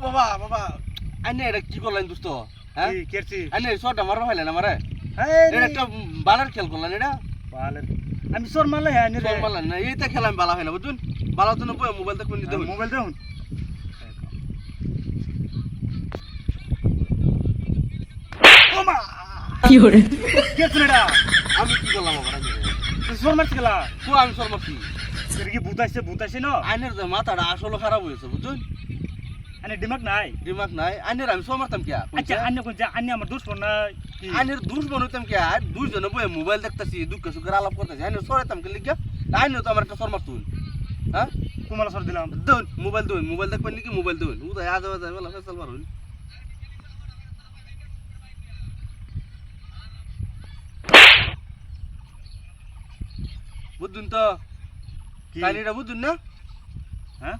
বাবা বাবা আইনে এটা কি করলেন দোস্ত? হ্যাঁ কি করছি? আইনে শটটা মারবা হইলেন আমারে? এই এটা একটা বালার খেল করলেন এটা? বালের আমি সোর মারলে হ্যাঁ নি রে শট মারলেন না, এইটা খেলা আমি বালা হয় না বুঝুন। বালা তো না বই মোবাইল দেখবেন নিতে হবে। মোবাইল দেখুন ওমা কি হরে কেছ রেডা আমি কি করলাম আবার আগে? তুই সোর মারছিস গেলা কো আমি শট মারছি? এর কি ভূতাইছে না আইনের যে মাথাটা আসলে খারাপ হয়েছে বুঝুন। আনে দিমাগ নাই দিমাগ নাই। আইনের আমি শট মারতাম কে? আচ্ছা আন্য কোন যা আন্য আমার দুশ্মন না কি আইনের দুশ্মন হইতাম কে? দুইজনে বই মোবাইল দেখতাছি, দুঃখ সুখের আলাপ করতেছি। আইনের সরাইতাম কে লিখা? আইনের তো আমার একটা শট মারতুন। হ্যাঁ তোমার সর দিলাম দেউন মোবাইল দেউন, মোবাইল দেখবেন নাকি মোবাইল দেউন। উদয় আজ আজ বলা ফেসাল মারুন। বুঝুন তো কি কাহিনীটা বুঝুন না? হ্যাঁ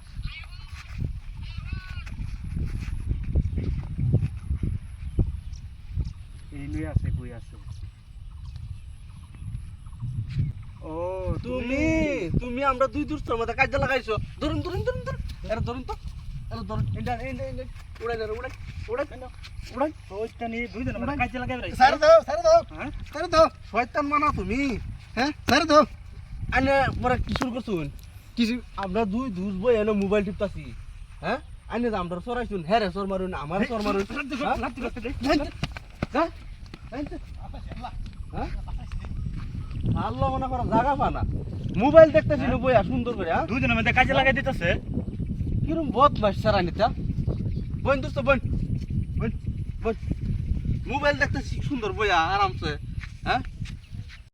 এই লই আছে কই আছে ও তুমি তুমি আমরা দুই দুষ্টর মধ্যে কাজে লাগাইছো। ধরুন ধরুন ধরুন ধরুন এরা ধরুন তো, এরা ধরুন। এটা উড়াই ধরো, উড়াই উড়াই উড়াই। ওইটা নি দুই জন মানে কাজে লাগাই রে সারে দাও, সারে দাও, হ্যাঁ সারে দাও। শয়তান মানা তুমি, হ্যাঁ সারে দাও। আনে পরে কি শুরু করছুন? কিছু আমরা দুই দুস বই এনে মোবাইল টিপতাছি। হ্যাঁ আনে যে আমরা সরাইছুন, হ্যাঁ রে সর মারুন, আমার সর মারুন। হ্যাঁ আল্লাহ মনে করো জাগা পানা মোবাইল দেখতেছি না বইয়া সুন্দর করে। হ্যাঁ দুই জন মানে কাজে লাগাই দিতেছে কিরম বদমাস সারা নিতা। বোন দোস্ত বোন বোন বোন মোবাইল দেখতেছি সুন্দর বইয়া আরামসে। হ্যাঁ